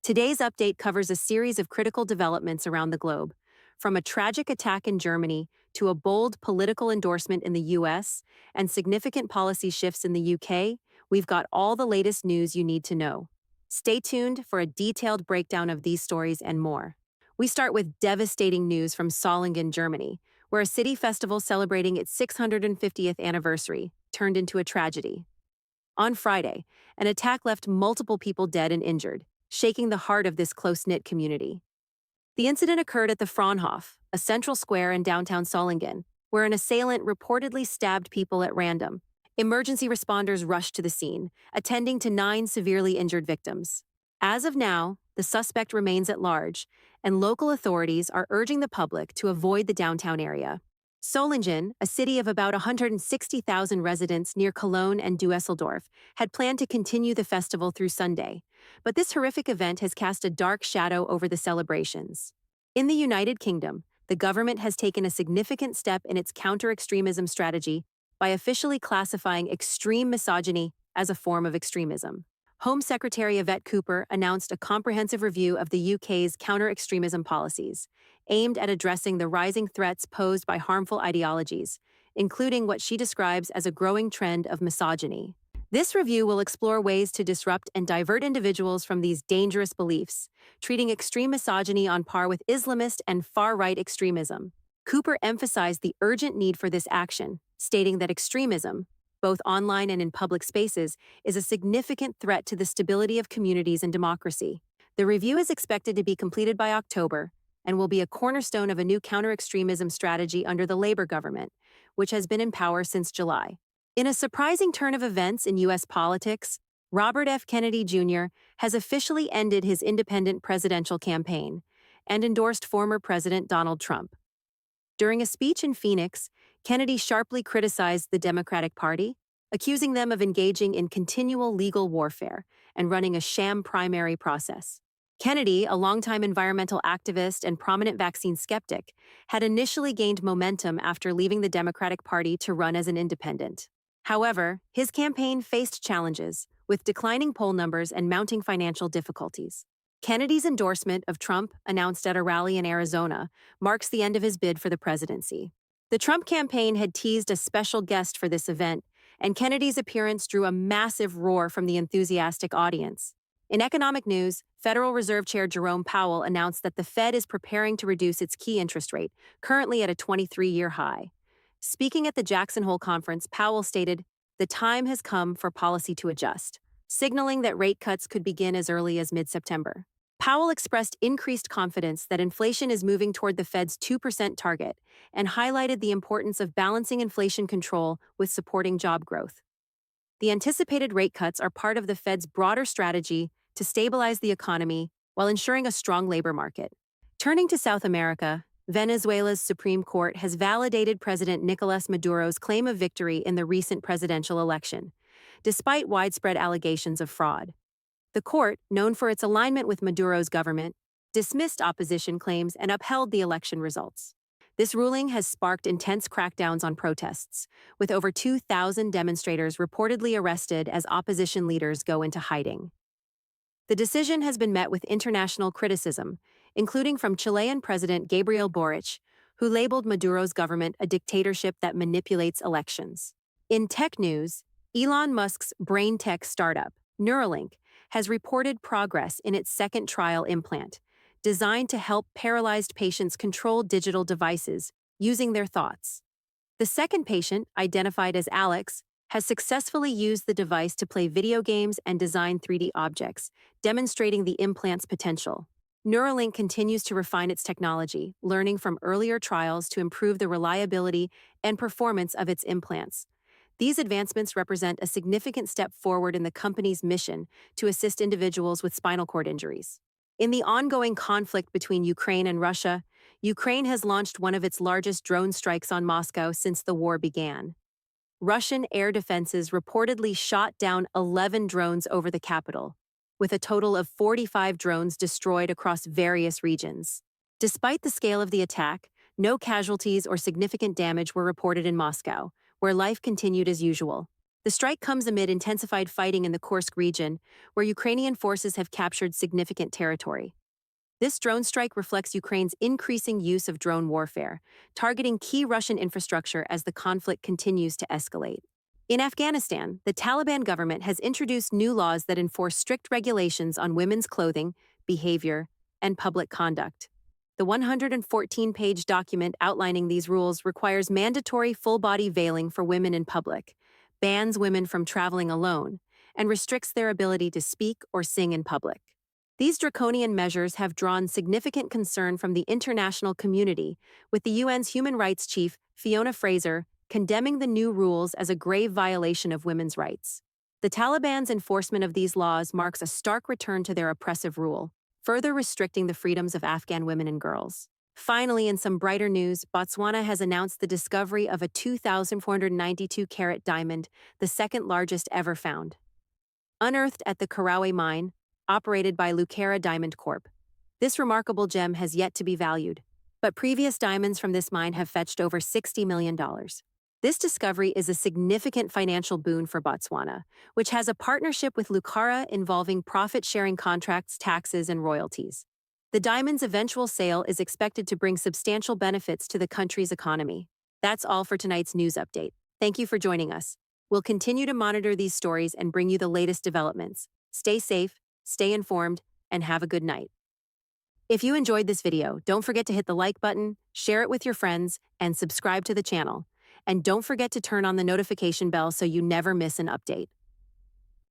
Today's update covers a series of critical developments around the globe, from a tragic attack in Germany to a bold political endorsement in the US and significant policy shifts in the UK. We've got all the latest news you need to know. Stay tuned for a detailed breakdown of these stories and more. We start with devastating news from Solingen, Germany, where a city festival celebrating its 650th anniversary turned into a tragedy. On Friday, an attack left multiple people dead and injured, shaking the heart of this close-knit community. The incident occurred at the Fraunhof, a central square in downtown Solingen, where an assailant reportedly stabbed people at random. Emergency responders rushed to the scene, attending to 9 severely injured victims. As of now, the suspect remains at large, and local authorities are urging the public to avoid the downtown area. Solingen, a city of about 160,000 residents near Cologne and Düsseldorf, had planned to continue the festival through Sunday, but this horrific event has cast a dark shadow over the celebrations. In the United Kingdom, the government has taken a significant step in its counter-extremism strategy by officially classifying extreme misogyny as a form of extremism. Home Secretary Yvette Cooper announced a comprehensive review of the UK's counter-extremism policies, aimed at addressing the rising threats posed by harmful ideologies, including what she describes as a growing trend of misogyny. This review will explore ways to disrupt and divert individuals from these dangerous beliefs, treating extreme misogyny on par with Islamist and far-right extremism. Cooper emphasized the urgent need for this action, stating that extremism, both online and in public spaces, is a significant threat to the stability of communities and democracy. The review is expected to be completed by October and will be a cornerstone of a new counter-extremism strategy under the Labour government, which has been in power since July. In a surprising turn of events in U.S. politics, Robert F. Kennedy Jr. has officially ended his independent presidential campaign and endorsed former President Donald Trump. During a speech in Phoenix, Kennedy sharply criticized the Democratic Party, accusing them of engaging in continual legal warfare and running a sham primary process. Kennedy, a longtime environmental activist and prominent vaccine skeptic, had initially gained momentum after leaving the Democratic Party to run as an independent. However, his campaign faced challenges, with declining poll numbers and mounting financial difficulties. Kennedy's endorsement of Trump, announced at a rally in Arizona, marks the end of his bid for the presidency. The Trump campaign had teased a special guest for this event, and Kennedy's appearance drew a massive roar from the enthusiastic audience. In economic news, Federal Reserve Chair Jerome Powell announced that the Fed is preparing to reduce its key interest rate, currently at a 23-year high. Speaking at the Jackson Hole Conference, Powell stated, "The time has come for policy to adjust," signaling that rate cuts could begin as early as mid-September. Powell expressed increased confidence that inflation is moving toward the Fed's 2% target and highlighted the importance of balancing inflation control with supporting job growth. The anticipated rate cuts are part of the Fed's broader strategy to stabilize the economy while ensuring a strong labor market. Turning to South America, Venezuela's Supreme Court has validated President Nicolás Maduro's claim of victory in the recent presidential election, despite widespread allegations of fraud. The court, known for its alignment with Maduro's government, dismissed opposition claims and upheld the election results. This ruling has sparked intense crackdowns on protests, with over 2,000 demonstrators reportedly arrested as opposition leaders go into hiding. The decision has been met with international criticism, including from Chilean President Gabriel Boric, who labeled Maduro's government a dictatorship that manipulates elections. In tech news, Elon Musk's brain tech startup, Neuralink, has reported progress in its second trial implant, designed to help paralyzed patients control digital devices using their thoughts. The second patient, identified as Alex, has successfully used the device to play video games and design 3D objects, demonstrating the implant's potential. Neuralink continues to refine its technology, learning from earlier trials to improve the reliability and performance of its implants. These advancements represent a significant step forward in the company's mission to assist individuals with spinal cord injuries. In the ongoing conflict between Ukraine and Russia, Ukraine has launched one of its largest drone strikes on Moscow since the war began. Russian air defenses reportedly shot down 11 drones over the capital, with a total of 45 drones destroyed across various regions. Despite the scale of the attack, no casualties or significant damage were reported in Moscow, where life continued as usual. The strike comes amid intensified fighting in the Kursk region, where Ukrainian forces have captured significant territory. This drone strike reflects Ukraine's increasing use of drone warfare, targeting key Russian infrastructure as the conflict continues to escalate. In Afghanistan, the Taliban government has introduced new laws that enforce strict regulations on women's clothing, behavior, and public conduct. The 114-page document outlining these rules requires mandatory full-body veiling for women in public, bans women from traveling alone, and restricts their ability to speak or sing in public. These draconian measures have drawn significant concern from the international community, with the UN's human rights chief, Fiona Fraser, condemning the new rules as a grave violation of women's rights. The Taliban's enforcement of these laws marks a stark return to their oppressive rule, further restricting the freedoms of Afghan women and girls. Finally, in some brighter news, Botswana has announced the discovery of a 2,492-carat diamond, the second largest ever found. Unearthed at the Karawe mine, operated by Lucara Diamond Corp. This remarkable gem has yet to be valued, but previous diamonds from this mine have fetched over $60 million. This discovery is a significant financial boon for Botswana, which has a partnership with Lucara involving profit-sharing contracts, taxes, and royalties. The diamond's eventual sale is expected to bring substantial benefits to the country's economy. That's all for tonight's news update. Thank you for joining us. We'll continue to monitor these stories and bring you the latest developments. Stay safe, stay informed, and have a good night. If you enjoyed this video, don't forget to hit the like button, share it with your friends, and subscribe to the channel. And don't forget to turn on the notification bell so you never miss an update.